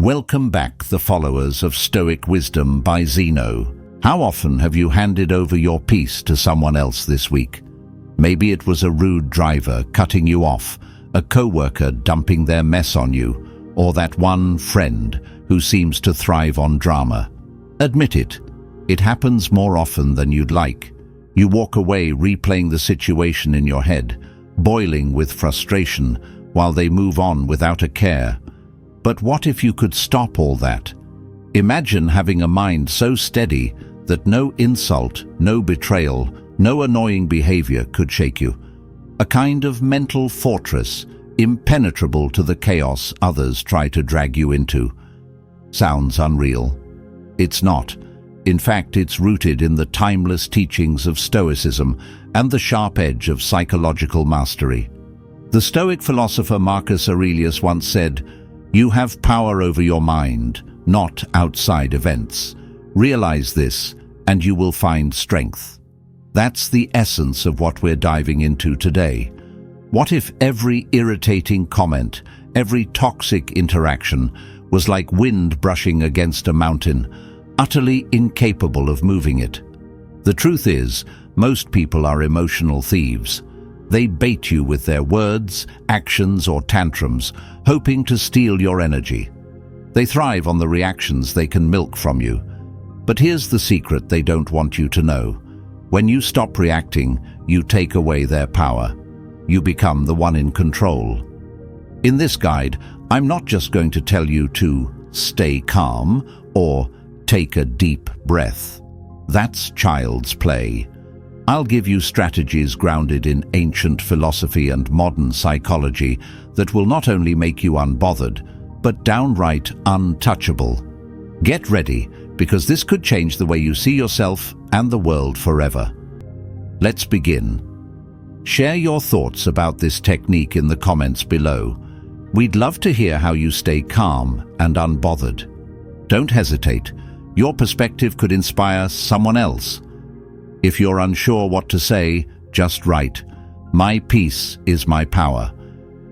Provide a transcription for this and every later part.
Welcome back, the followers of Stoic wisdom by Zeno. How often have you handed over your peace to someone else this week? Maybe it was a rude driver cutting you off, a co-worker dumping their mess on you, or that one friend who seems to thrive on drama. Admit it, it happens more often than you'd like. You walk away replaying the situation in your head, boiling with frustration, while they move on without a care. But what if you could stop all that? Imagine having a mind so steady that no insult, no betrayal, no annoying behavior could shake you. A kind of mental fortress, impenetrable to the chaos others try to drag you into. Sounds unreal. It's not. In fact, it's rooted in the timeless teachings of Stoicism and the sharp edge of psychological mastery. The Stoic philosopher Marcus Aurelius once said, "You have power over your mind, not outside events. Realize this, and you will find strength." That's the essence of what we're diving into today. What if every irritating comment, every toxic interaction, was like wind brushing against a mountain, utterly incapable of moving it? The truth is, most people are emotional thieves. They bait you with their words, actions, or tantrums, hoping to steal your energy. They thrive on the reactions they can milk from you. But here's the secret they don't want you to know. When you stop reacting, you take away their power. You become the one in control. In this guide, I'm not just going to tell you to stay calm or take a deep breath. That's child's play. I'll give you strategies grounded in ancient philosophy and modern psychology that will not only make you unbothered, but downright untouchable. Get ready, because this could change the way you see yourself and the world forever. Let's begin. Share your thoughts about this technique in the comments below. We'd love to hear how you stay calm and unbothered. Don't hesitate. Your perspective could inspire someone else. If you're unsure what to say, just write, "My peace is my power."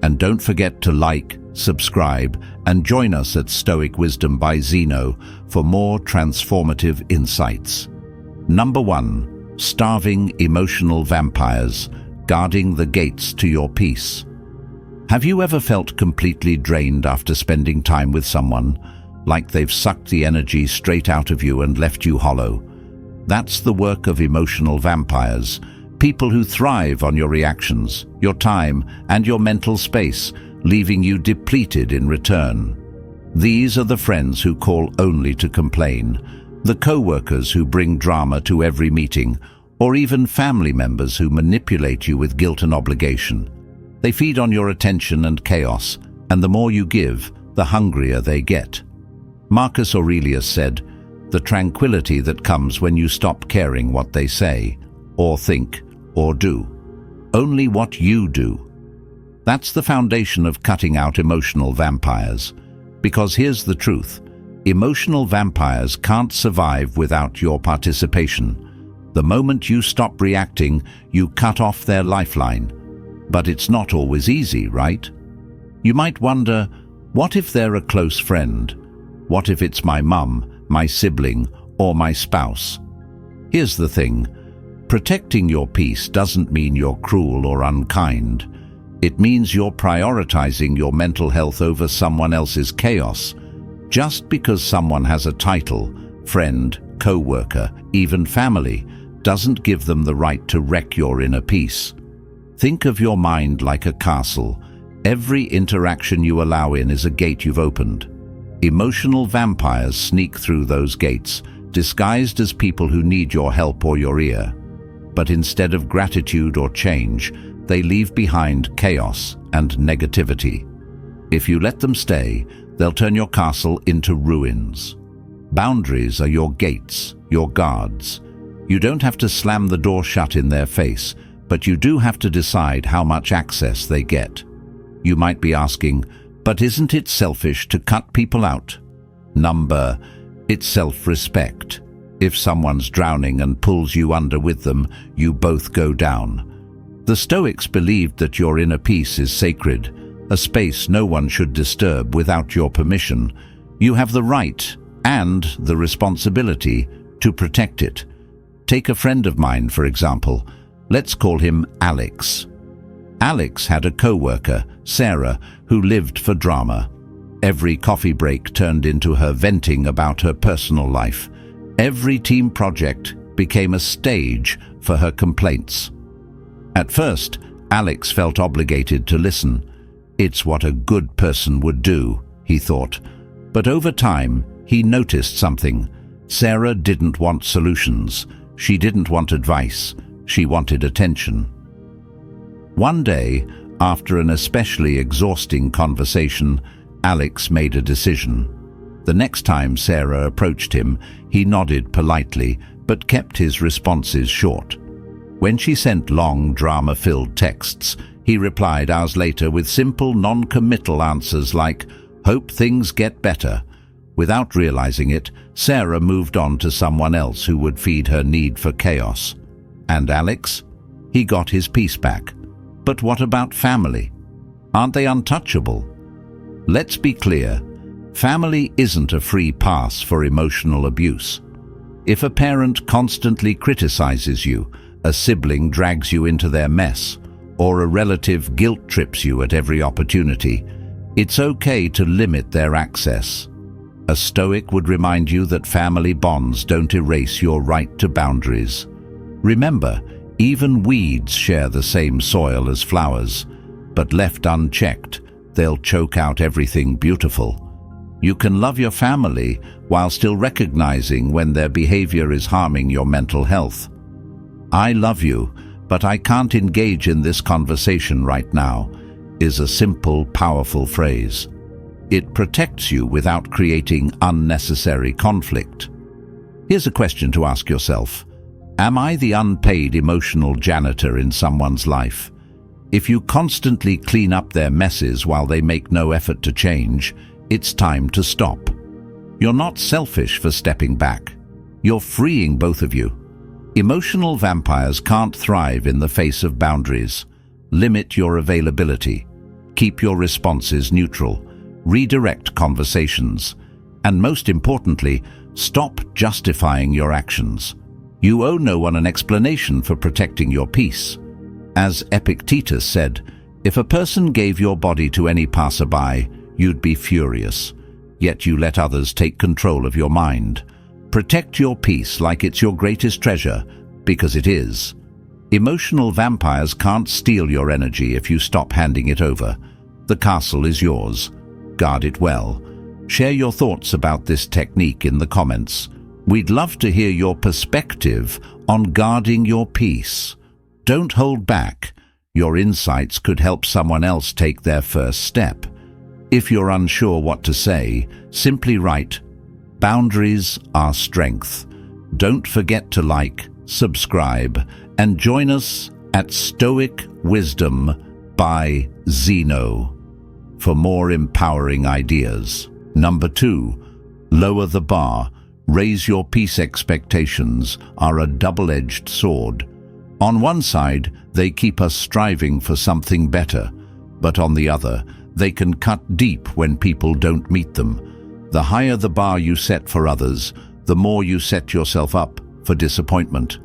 And don't forget to like, subscribe, and join us at Stoic Wisdom by Zeno for more transformative insights. Number 1. Starving emotional vampires, guarding the gates to your peace. Have you ever felt completely drained after spending time with someone, like they've sucked the energy straight out of you and left you hollow? That's the work of emotional vampires, people who thrive on your reactions, your time, and your mental space, leaving you depleted in return. These are the friends who call only to complain, the co-workers who bring drama to every meeting, or even family members who manipulate you with guilt and obligation. They feed on your attention and chaos, and the more you give, the hungrier they get. Marcus Aurelius said, "The tranquility that comes when you stop caring what they say, or think, or do. Only what you do." That's the foundation of cutting out emotional vampires. Because here's the truth. Emotional vampires can't survive without your participation. The moment you stop reacting, you cut off their lifeline. But it's not always easy, right? You might wonder, what if they're a close friend? What if it's my mum, my sibling, or my spouse? Here's the thing. Protecting your peace doesn't mean you're cruel or unkind. It means you're prioritizing your mental health over someone else's chaos. Just because someone has a title, friend, co-worker, even family, doesn't give them the right to wreck your inner peace. Think of your mind like a castle. Every interaction you allow in is a gate you've opened. Emotional vampires sneak through those gates, disguised as people who need your help or your ear. But instead of gratitude or change, they leave behind chaos and negativity. If you let them stay, they'll turn your castle into ruins. Boundaries are your gates, your guards. You don't have to slam the door shut in their face, but you do have to decide how much access they get. You might be asking, but isn't it selfish to cut people out? It's self-respect. If someone's drowning and pulls you under with them, you both go down. The Stoics believed that your inner peace is sacred, a space no one should disturb without your permission. You have the right and the responsibility to protect it. Take a friend of mine, for example. Let's call him Alex. Alex had a co-worker, Sarah, who lived for drama. Every coffee break turned into her venting about her personal life. Every team project became a stage for her complaints. At first, Alex felt obligated to listen. It's what a good person would do, he thought. But over time, he noticed something. Sarah didn't want solutions. She didn't want advice. She wanted attention. One day, after an especially exhausting conversation, Alex made a decision. The next time Sarah approached him, he nodded politely, but kept his responses short. When she sent long, drama-filled texts, he replied hours later with simple, non-committal answers like, "Hope things get better." Without realizing it, Sarah moved on to someone else who would feed her need for chaos. And Alex? He got his peace back. But what about family? Aren't they untouchable? Let's be clear. Family isn't a free pass for emotional abuse. If a parent constantly criticizes you, a sibling drags you into their mess, or a relative guilt-trips you at every opportunity, it's okay to limit their access. A Stoic would remind you that family bonds don't erase your right to boundaries. Remember, even weeds share the same soil as flowers, but left unchecked, they'll choke out everything beautiful. You can love your family while still recognizing when their behavior is harming your mental health. "I love you, but I can't engage in this conversation right now," is a simple, powerful phrase. It protects you without creating unnecessary conflict. Here's a question to ask yourself. Am I the unpaid emotional janitor in someone's life? If you constantly clean up their messes while they make no effort to change, it's time to stop. You're not selfish for stepping back. You're freeing both of you. Emotional vampires can't thrive in the face of boundaries. Limit your availability. Keep your responses neutral. Redirect conversations. And most importantly, stop justifying your actions. You owe no one an explanation for protecting your peace. As Epictetus said, if a person gave your body to any passerby, you'd be furious. Yet you let others take control of your mind. Protect your peace like it's your greatest treasure, because it is. Emotional vampires can't steal your energy if you stop handing it over. The castle is yours. Guard it well. Share your thoughts about this technique in the comments. We'd love to hear your perspective on guarding your peace. Don't hold back. Your insights could help someone else take their first step. If you're unsure what to say, simply write, "Boundaries are strength." Don't forget to like, subscribe, and join us at Stoic Wisdom by Zeno for more empowering ideas. Number 2, lower the bar. Raise your peace expectations are a double-edged sword. On one side, they keep us striving for something better, but on the other, they can cut deep when people don't meet them. The higher the bar you set for others, the more you set yourself up for disappointment.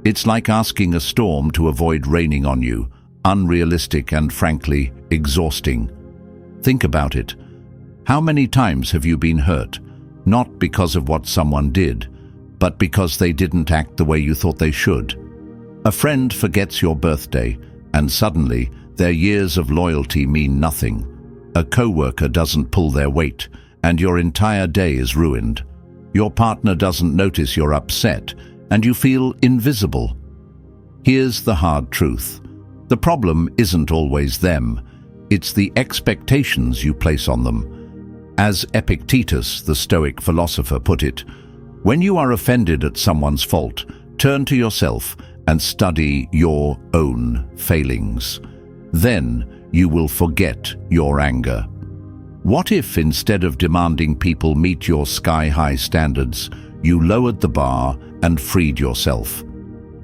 It's like asking a storm to avoid raining on you, unrealistic and frankly, exhausting. Think about it. How many times have you been hurt? Not because of what someone did, but because they didn't act the way you thought they should. A friend forgets your birthday, and suddenly their years of loyalty mean nothing. A coworker doesn't pull their weight, and your entire day is ruined. Your partner doesn't notice you're upset, and you feel invisible. Here's the hard truth. The problem isn't always them. It's the expectations you place on them. As Epictetus, the Stoic philosopher, put it, when you are offended at someone's fault, turn to yourself and study your own failings. Then you will forget your anger. What if instead of demanding people meet your sky-high standards, you lowered the bar and freed yourself?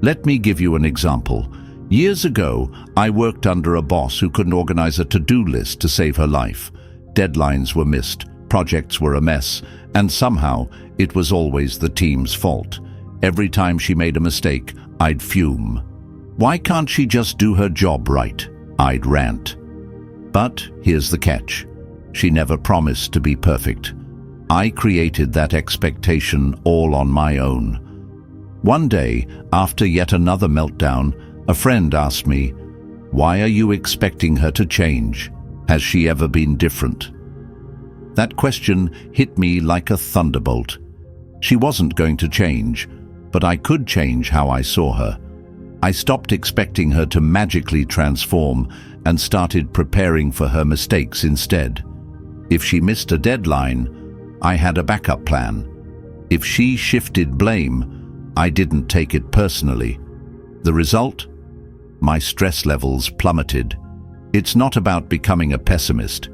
Let me give you an example. Years ago, I worked under a boss who couldn't organize a to-do list to save her life. Deadlines were missed, Projects were a mess, and somehow it was always the team's fault. Every time she made a mistake, I'd fume. Why can't she just do her job right? I'd rant. But here's the catch. She never promised to be perfect. I created that expectation all on my own. One day, after yet another meltdown, a friend asked me, "Why are you expecting her to change? Has she ever been different?" That question hit me like a thunderbolt. She wasn't going to change, but I could change how I saw her. I stopped expecting her to magically transform and started preparing for her mistakes instead. If she missed a deadline, I had a backup plan. If she shifted blame, I didn't take it personally. The result? My stress levels plummeted. It's not about becoming a pessimist.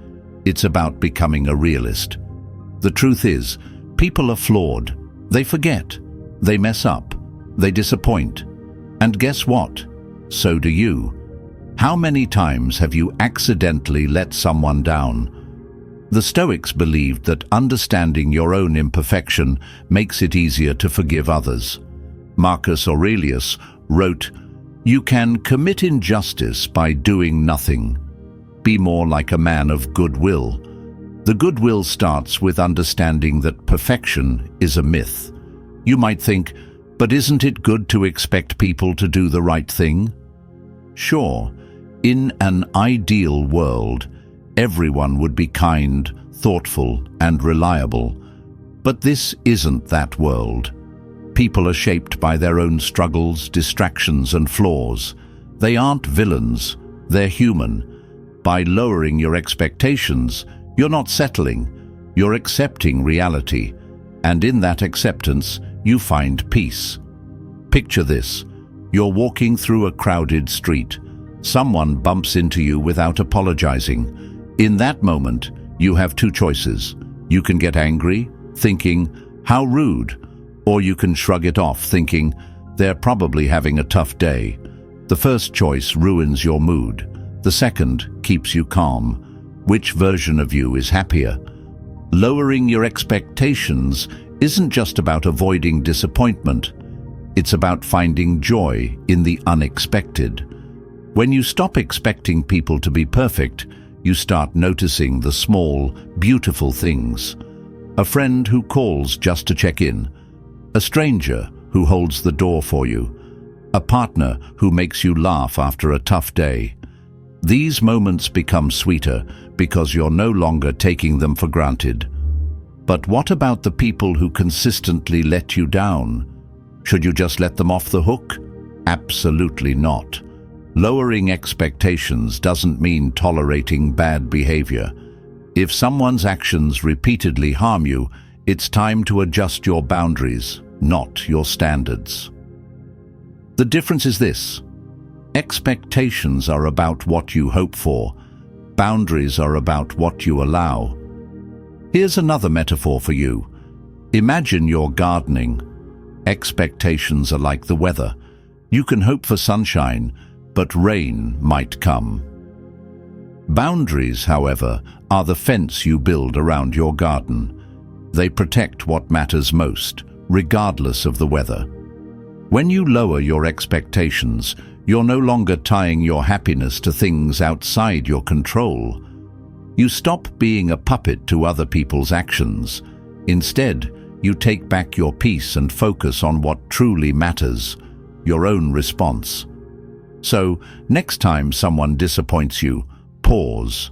It's about becoming a realist. The truth is, people are flawed. They forget. They mess up. They disappoint. And guess what? So do you. How many times have you accidentally let someone down? The Stoics believed that understanding your own imperfection makes it easier to forgive others. Marcus Aurelius wrote, "You can commit injustice by doing nothing. Be more like a man of goodwill." The goodwill starts with understanding that perfection is a myth. You might think, but isn't it good to expect people to do the right thing? Sure, in an ideal world, everyone would be kind, thoughtful, and reliable. But this isn't that world. People are shaped by their own struggles, distractions, and flaws. They aren't villains, they're human. By lowering your expectations, you're not settling, you're accepting reality. And in that acceptance, you find peace. Picture this. You're walking through a crowded street. Someone bumps into you without apologizing. In that moment, you have two choices. You can get angry, thinking, "How rude," or you can shrug it off, thinking, "They're probably having a tough day." The first choice ruins your mood. The second keeps you calm. Which version of you is happier? Lowering your expectations isn't just about avoiding disappointment. It's about finding joy in the unexpected. When you stop expecting people to be perfect, you start noticing the small, beautiful things. A friend who calls just to check in. A stranger who holds the door for you. A partner who makes you laugh after a tough day. These moments become sweeter because you're no longer taking them for granted. But what about the people who consistently let you down? Should you just let them off the hook? Absolutely not. Lowering expectations doesn't mean tolerating bad behavior. If someone's actions repeatedly harm you, it's time to adjust your boundaries, not your standards. The difference is this. Expectations are about what you hope for. Boundaries are about what you allow. Here's another metaphor for you. Imagine you're gardening. Expectations are like the weather. You can hope for sunshine, but rain might come. Boundaries, however, are the fence you build around your garden. They protect what matters most, regardless of the weather. When you lower your expectations, you're no longer tying your happiness to things outside your control. You stop being a puppet to other people's actions. Instead, you take back your peace and focus on what truly matters, your own response. So, next time someone disappoints you, pause.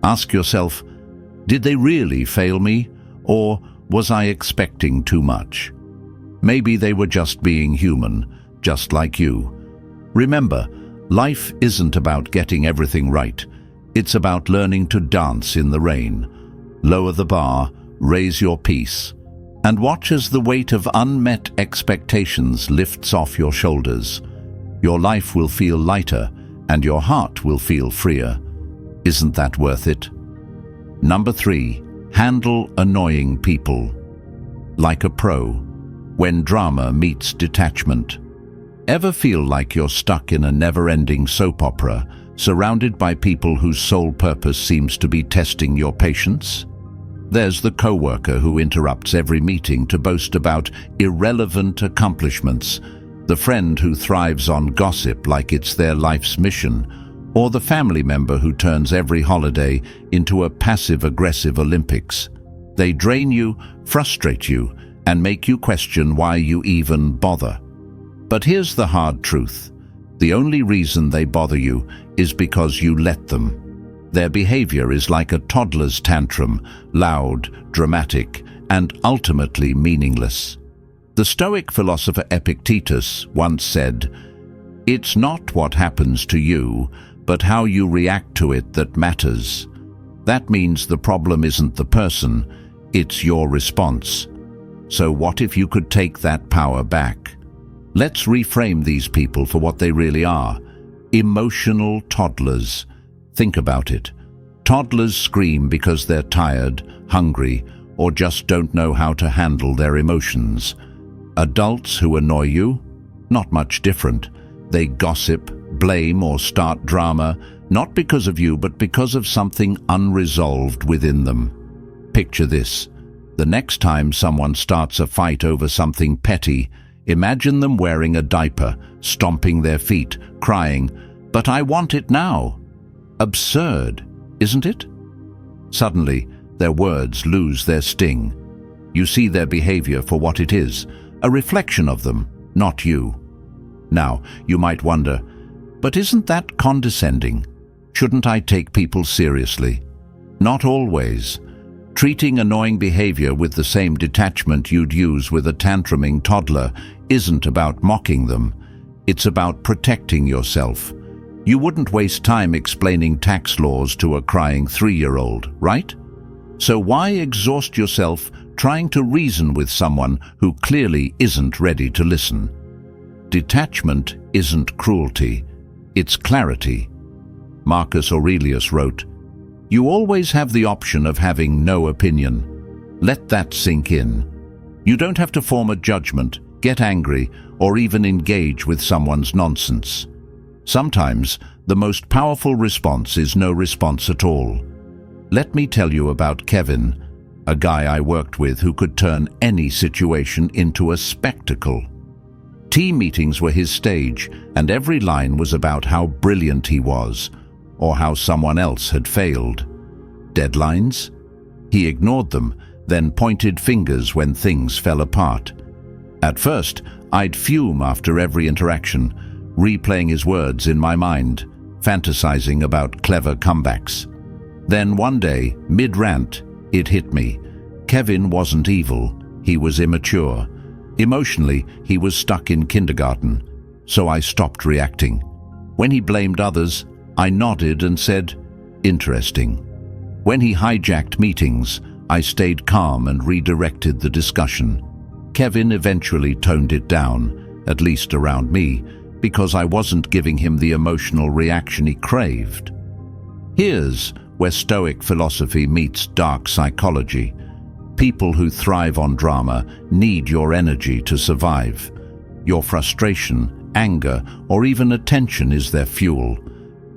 Ask yourself, did they really fail me, or was I expecting too much? Maybe they were just being human, just like you. Remember, life isn't about getting everything right. It's about learning to dance in the rain. Lower the bar, raise your peace, and watch as the weight of unmet expectations lifts off your shoulders. Your life will feel lighter, and your heart will feel freer. Isn't that worth it? Number 3, handle annoying people. Like a pro, when drama meets detachment. Ever feel like you're stuck in a never-ending soap opera, surrounded by people whose sole purpose seems to be testing your patience? There's the coworker who interrupts every meeting to boast about irrelevant accomplishments, the friend who thrives on gossip like it's their life's mission, or the family member who turns every holiday into a passive-aggressive Olympics. They drain you, frustrate you, and make you question why you even bother. But here's the hard truth. The only reason they bother you is because you let them. Their behavior is like a toddler's tantrum, loud, dramatic, and ultimately meaningless. The Stoic philosopher Epictetus once said, "It's not what happens to you, but how you react to it that matters." That means the problem isn't the person, it's your response. So what if you could take that power back? Let's reframe these people for what they really are: emotional toddlers. Think about it. Toddlers scream because they're tired, hungry, or just don't know how to handle their emotions. Adults who annoy you? Not much different. They gossip, blame, or start drama, not because of you, but because of something unresolved within them. Picture this. The next time someone starts a fight over something petty, imagine them wearing a diaper, stomping their feet, crying, "But I want it now." Absurd, isn't it? Suddenly, their words lose their sting. You see their behavior for what it is, a reflection of them, not you. Now, you might wonder, but isn't that condescending? Shouldn't I take people seriously? Not always. Treating annoying behavior with the same detachment you'd use with a tantruming toddler isn't about mocking them. It's about protecting yourself. You wouldn't waste time explaining tax laws to a crying 3-year-old, right? So why exhaust yourself trying to reason with someone who clearly isn't ready to listen? Detachment isn't cruelty, it's clarity. Marcus Aurelius wrote, "You always have the option of having no opinion." Let that sink in. You don't have to form a judgment, get angry, or even engage with someone's nonsense. Sometimes, the most powerful response is no response at all. Let me tell you about Kevin, a guy I worked with who could turn any situation into a spectacle. Team meetings were his stage, and every line was about how brilliant he was, or how someone else had failed. Deadlines? He ignored them, then pointed fingers when things fell apart. At first, I'd fume after every interaction, replaying his words in my mind, fantasizing about clever comebacks. Then one day, mid-rant, it hit me. Kevin wasn't evil, he was immature. Emotionally, he was stuck in kindergarten, so I stopped reacting. When he blamed others, I nodded and said, "Interesting." When he hijacked meetings, I stayed calm and redirected the discussion. Kevin eventually toned it down, at least around me, because I wasn't giving him the emotional reaction he craved. Here's where Stoic philosophy meets dark psychology. People who thrive on drama need your energy to survive. Your frustration, anger, or even attention is their fuel.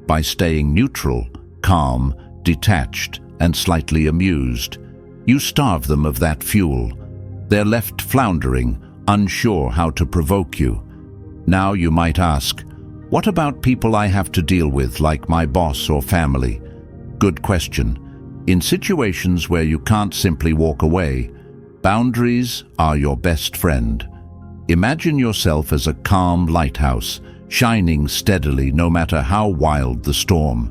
By staying neutral, calm, detached, and slightly amused, you starve them of that fuel. They're left floundering, unsure how to provoke you. Now you might ask, what about people I have to deal with, like my boss or family? Good question. In situations where you can't simply walk away, boundaries are your best friend. Imagine yourself as a calm lighthouse, shining steadily no matter how wild the storm.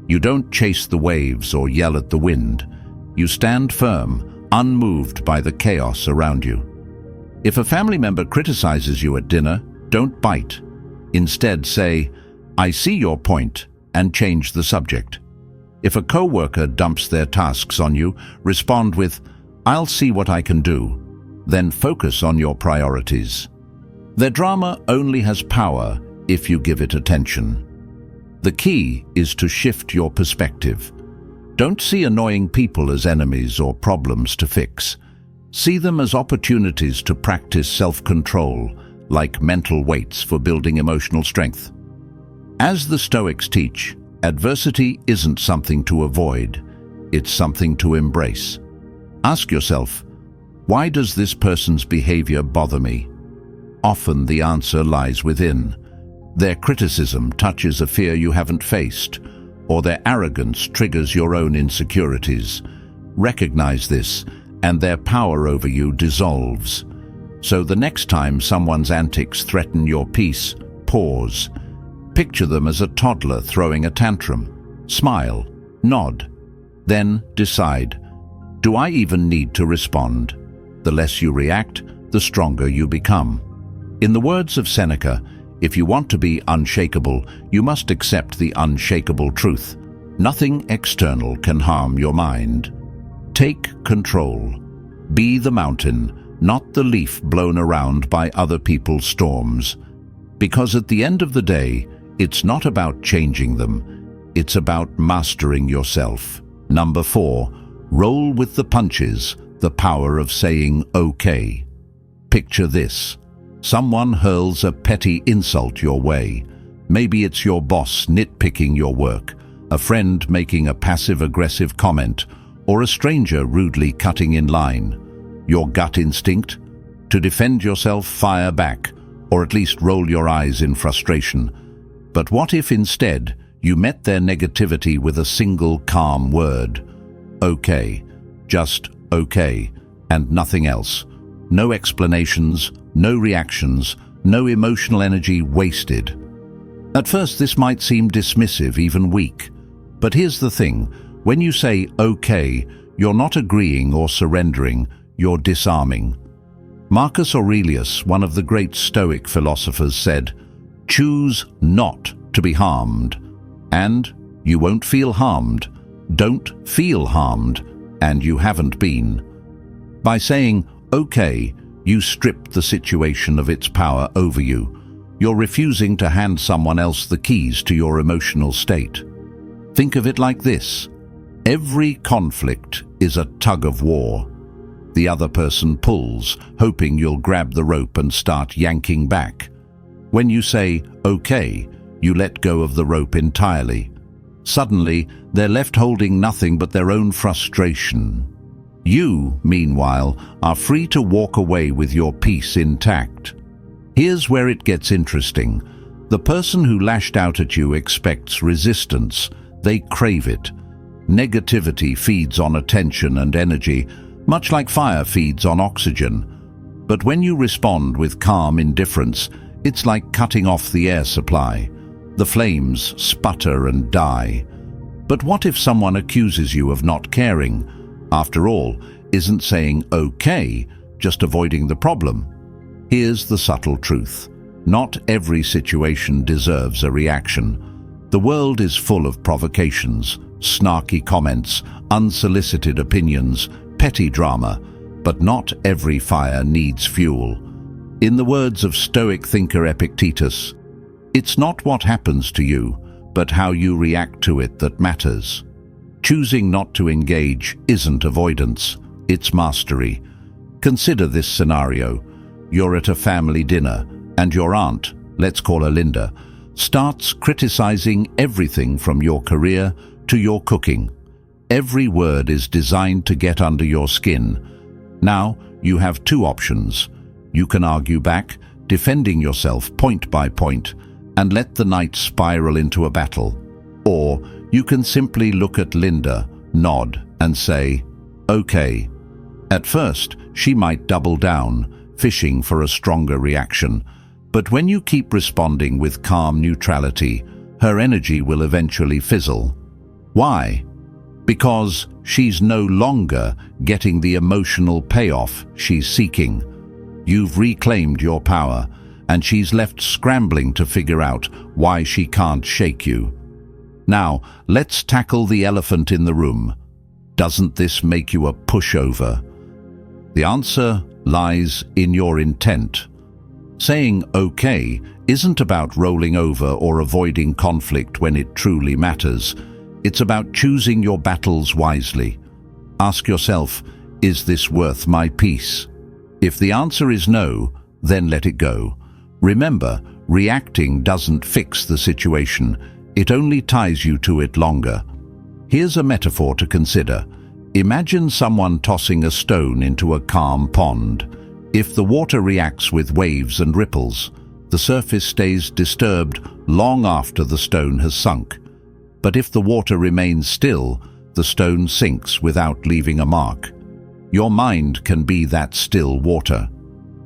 You don't chase the waves or yell at the wind. You stand firm, unmoved by the chaos around you. If a family member criticizes you at dinner, don't bite. Instead say, "I see your point," and change the subject. If a coworker dumps their tasks on you, respond with, "I'll see what I can do." Then focus on your priorities. Their drama only has power if you give it attention. The key is to shift your perspective. Don't see annoying people as enemies or problems to fix. See them as opportunities to practice self-control, like mental weights for building emotional strength. As the Stoics teach, adversity isn't something to avoid, it's something to embrace. Ask yourself, why does this person's behavior bother me? Often the answer lies within. Their criticism touches a fear you haven't faced, or their arrogance triggers your own insecurities. Recognize this, and their power over you dissolves. So the next time someone's antics threaten your peace, pause. Picture them as a toddler throwing a tantrum. Smile, nod, then decide, do I even need to respond? The less you react, the stronger you become. In the words of Seneca, if you want to be unshakable, you must accept the unshakable truth. Nothing external can harm your mind. Take control. Be the mountain, not the leaf blown around by other people's storms. Because at the end of the day, it's not about changing them. It's about mastering yourself. Number 4, roll with the punches, the power of saying okay. Picture this. Someone hurls a petty insult your way. Maybe it's your boss nitpicking your work, a friend making a passive-aggressive comment, or a stranger rudely cutting in line. Your gut instinct? To defend yourself, fire back, or at least roll your eyes in frustration. But what if instead you met their negativity with a single calm word? Okay. Just okay, and nothing else. No explanations, no reactions, no emotional energy wasted. At first this might seem dismissive, even weak. But here's the thing, when you say okay, you're not agreeing or surrendering, you're disarming. Marcus Aurelius, one of the great Stoic philosophers, said, "Choose not to be harmed, and you won't feel harmed. Don't feel harmed, and you haven't been." By saying, okay, you strip the situation of its power over you. You're refusing to hand someone else the keys to your emotional state. Think of it like this. Every conflict is a tug of war. The other person pulls, hoping you'll grab the rope and start yanking back. When you say, okay, you let go of the rope entirely. Suddenly, they're left holding nothing but their own frustration. You, meanwhile, are free to walk away with your peace intact. Here's where it gets interesting. The person who lashed out at you expects resistance. They crave it. Negativity feeds on attention and energy, much like fire feeds on oxygen. But when you respond with calm indifference, it's like cutting off the air supply. The flames sputter and die. But what if someone accuses you of not caring? After all, isn't saying okay just avoiding the problem? Here's the subtle truth. Not every situation deserves a reaction. The world is full of provocations, snarky comments, unsolicited opinions, petty drama, but not every fire needs fuel. In the words of Stoic thinker Epictetus, "It's not what happens to you, but how you react to it that matters." Choosing not to engage isn't avoidance, it's mastery. Consider this scenario. You're at a family dinner, and your aunt, let's call her Linda, starts criticizing everything from your career to your cooking. Every word is designed to get under your skin. Now, you have two options. You can argue back, defending yourself point by point, and let the night spiral into a battle. Or you can simply look at Linda, nod, and say, okay. At first, she might double down, fishing for a stronger reaction. But when you keep responding with calm neutrality, her energy will eventually fizzle. Why? Because she's no longer getting the emotional payoff she's seeking. You've reclaimed your power, and she's left scrambling to figure out why she can't shake you. Now, let's tackle the elephant in the room. Doesn't this make you a pushover? The answer lies in your intent. Saying okay isn't about rolling over or avoiding conflict when it truly matters. It's about choosing your battles wisely. Ask yourself, is this worth my peace? If the answer is no, then let it go. Remember, reacting doesn't fix the situation. It only ties you to it longer. Here's a metaphor to consider. Imagine someone tossing a stone into a calm pond. If the water reacts with waves and ripples, the surface stays disturbed long after the stone has sunk. But if the water remains still, the stone sinks without leaving a mark. Your mind can be that still water.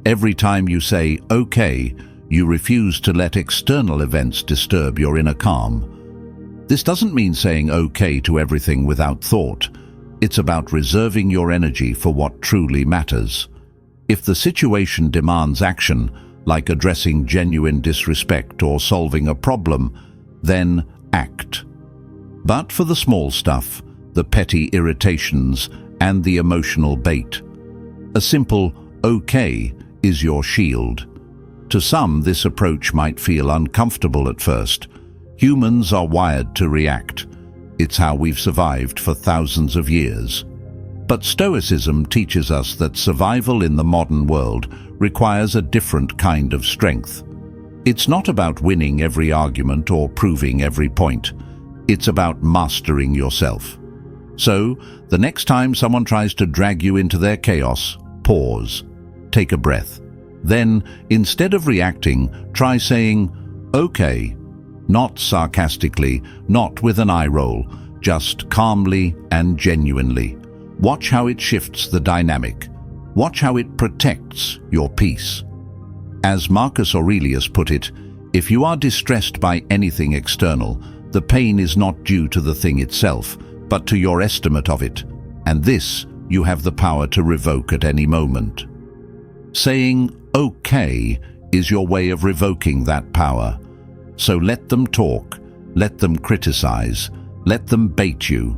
Every time you say, "Okay," you refuse to let external events disturb your inner calm. This doesn't mean saying okay to everything without thought. It's about reserving your energy for what truly matters. If the situation demands action, like addressing genuine disrespect or solving a problem, then act. But for the small stuff, the petty irritations and the emotional bait, a simple "okay" is your shield. To some, this approach might feel uncomfortable at first. Humans are wired to react. It's how we've survived for thousands of years. But Stoicism teaches us that survival in the modern world requires a different kind of strength. It's not about winning every argument or proving every point. It's about mastering yourself. So, the next time someone tries to drag you into their chaos, pause, take a breath. Then, instead of reacting, try saying, "Okay," not sarcastically, not with an eye roll, just calmly and genuinely. Watch how it shifts the dynamic. Watch how it protects your peace. As Marcus Aurelius put it, if you are distressed by anything external, the pain is not due to the thing itself, but to your estimate of it, and this you have the power to revoke at any moment. Saying "okay" is your way of revoking that power. So let them talk, let them criticize, let them bait you.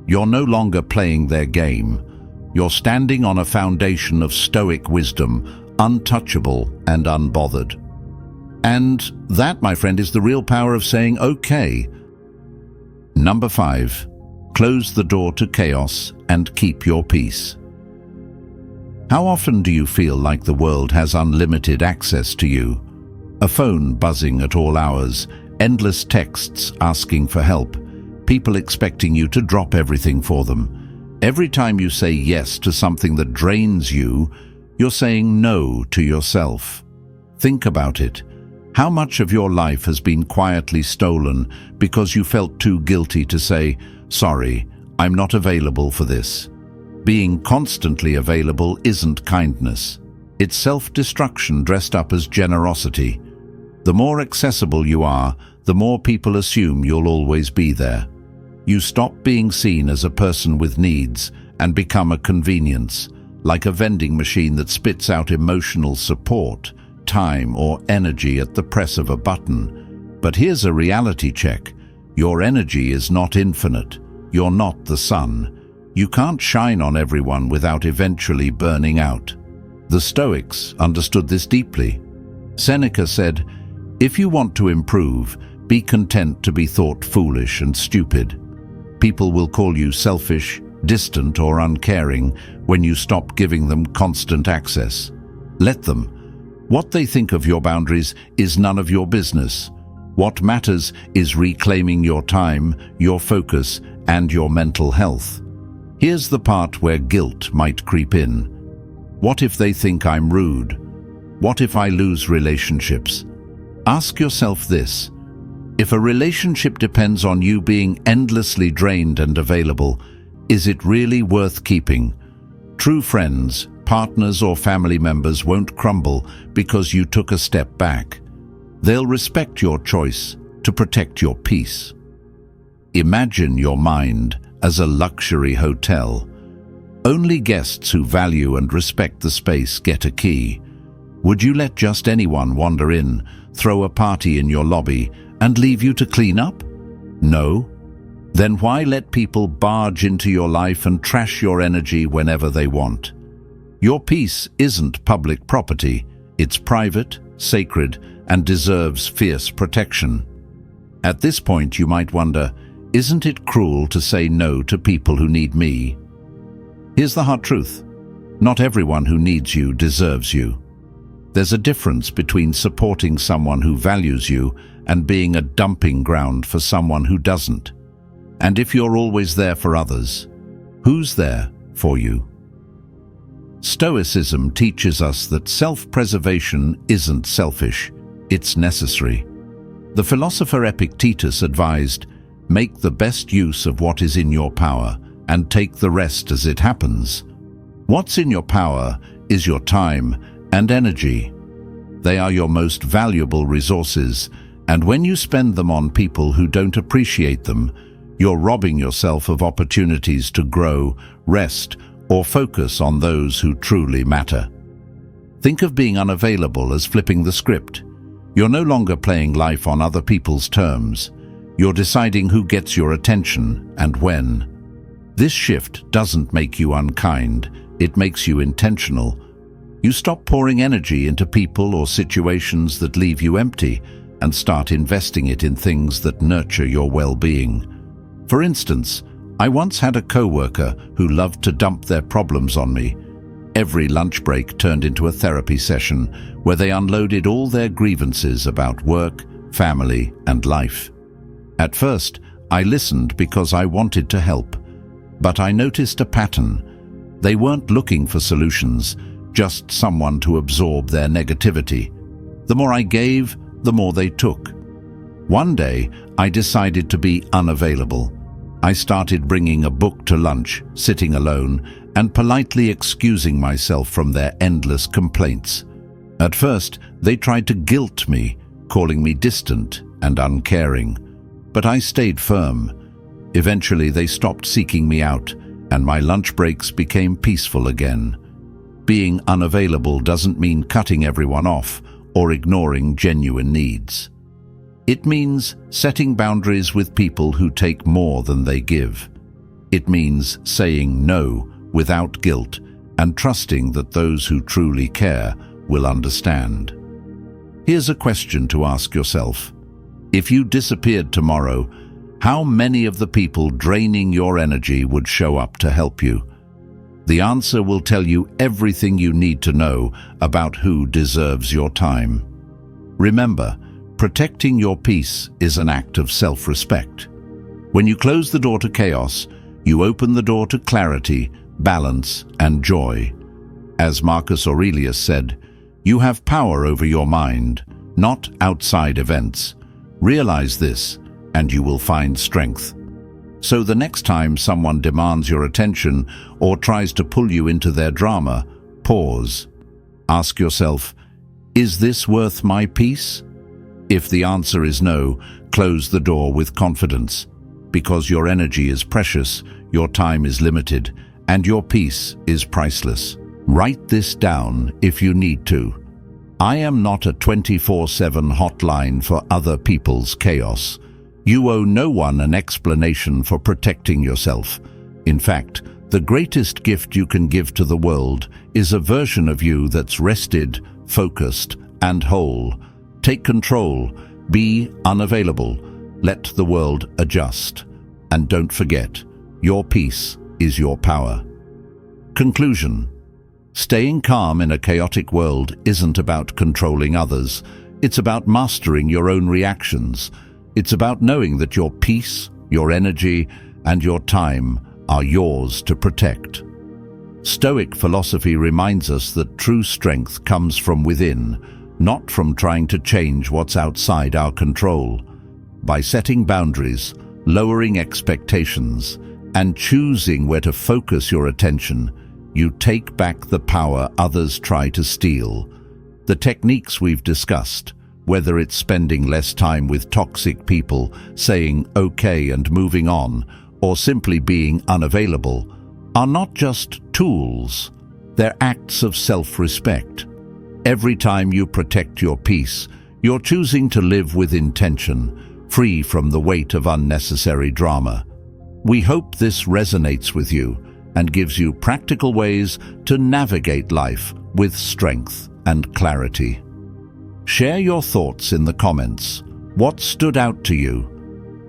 You're no longer playing their game. You're standing on a foundation of Stoic wisdom, untouchable and unbothered. And that, my friend, is the real power of saying "okay." Number 5. Close the door to chaos and keep your peace. How often do you feel like the world has unlimited access to you? A phone buzzing at all hours, endless texts asking for help, people expecting you to drop everything for them. Every time you say yes to something that drains you, you're saying no to yourself. Think about it. How much of your life has been quietly stolen because you felt too guilty to say, "Sorry, I'm not available for this"? Being constantly available isn't kindness. It's self-destruction dressed up as generosity. The more accessible you are, the more people assume you'll always be there. You stop being seen as a person with needs and become a convenience, like a vending machine that spits out emotional support, time or energy at the press of a button. But here's a reality check. Your energy is not infinite. You're not the sun. You can't shine on everyone without eventually burning out. The Stoics understood this deeply. Seneca said, "If you want to improve, be content to be thought foolish and stupid." People will call you selfish, distant, or uncaring when you stop giving them constant access. Let them. What they think of your boundaries is none of your business. What matters is reclaiming your time, your focus, and your mental health. Here's the part where guilt might creep in. What if they think I'm rude? What if I lose relationships? Ask yourself this. If a relationship depends on you being endlessly drained and available, is it really worth keeping? True friends, partners, or family members won't crumble because you took a step back. They'll respect your choice to protect your peace. Imagine your mind as a luxury hotel. Only guests who value and respect the space get a key. Would you let just anyone wander in, throw a party in your lobby, and leave you to clean up? No? Then why let people barge into your life and trash your energy whenever they want? Your peace isn't public property. It's private, sacred, and deserves fierce protection. At this point, you might wonder, isn't it cruel to say no to people who need me? Here's the hard truth. Not everyone who needs you deserves you. There's a difference between supporting someone who values you and being a dumping ground for someone who doesn't. And if you're always there for others, Who's there for you? Stoicism teaches us that self-preservation isn't selfish, it's necessary. The philosopher Epictetus advised, "Make the best use of what is in your power, and take the rest as it happens." What's in your power is your time and energy. They are your most valuable resources, and when you spend them on people who don't appreciate them, you're robbing yourself of opportunities to grow, rest, or focus on those who truly matter. Think of being unavailable as flipping the script. You're no longer playing life on other people's terms. You're deciding who gets your attention and when. This shift doesn't make you unkind, it makes you intentional. You stop pouring energy into people or situations that leave you empty and start investing it in things that nurture your well-being. For instance, I once had a coworker who loved to dump their problems on me. Every lunch break turned into a therapy session where they unloaded all their grievances about work, family, and life. At first, I listened because I wanted to help, but I noticed a pattern. They weren't looking for solutions, just someone to absorb their negativity. The more I gave, the more they took. One day, I decided to be unavailable. I started bringing a book to lunch, sitting alone, and politely excusing myself from their endless complaints. At first, they tried to guilt me, calling me distant and uncaring. But I stayed firm. Eventually, they stopped seeking me out, and my lunch breaks became peaceful again. Being unavailable doesn't mean cutting everyone off or ignoring genuine needs. It means setting boundaries with people who take more than they give. It means saying no without guilt and trusting that those who truly care will understand. Here's a question to ask yourself. If you disappeared tomorrow, how many of the people draining your energy would show up to help you? The answer will tell you everything you need to know about who deserves your time. Remember, protecting your peace is an act of self-respect. When you close the door to chaos, you open the door to clarity, balance, and joy. As Marcus Aurelius said, "You have power over your mind, not outside events. Realize this, and you will find strength." So the next time someone demands your attention or tries to pull you into their drama, pause. Ask yourself, is this worth my peace? If the answer is no, close the door with confidence. Because your energy is precious, your time is limited, and your peace is priceless. Write this down if you need to. I am not a 24/7 hotline for other people's chaos. You owe no one an explanation for protecting yourself. In fact, the greatest gift you can give to the world is a version of you that's rested, focused, and whole. Take control, be unavailable, let the world adjust. And don't forget, your peace is your power. Conclusion. Staying calm in a chaotic world isn't about controlling others. It's about mastering your own reactions. It's about knowing that your peace, your energy, and your time are yours to protect. Stoic philosophy reminds us that true strength comes from within, not from trying to change what's outside our control. By setting boundaries, lowering expectations, and choosing where to focus your attention, you take back the power others try to steal. The techniques we've discussed, whether it's spending less time with toxic people, saying okay and moving on, or simply being unavailable, are not just tools, they're acts of self-respect. Every time you protect your peace, you're choosing to live with intention, free from the weight of unnecessary drama. We hope this resonates with you and gives you practical ways to navigate life with strength and clarity. Share your thoughts in the comments. What stood out to you?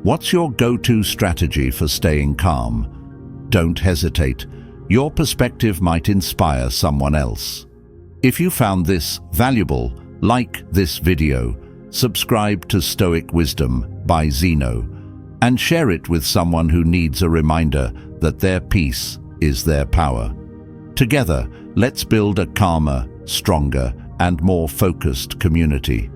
What's your go-to strategy for staying calm? Don't hesitate. Your perspective might inspire someone else. If you found this valuable, like this video, subscribe to Stoic Wisdom by Zeno, and share it with someone who needs a reminder that their peace is their power. Together, let's build a calmer, stronger, and more focused community.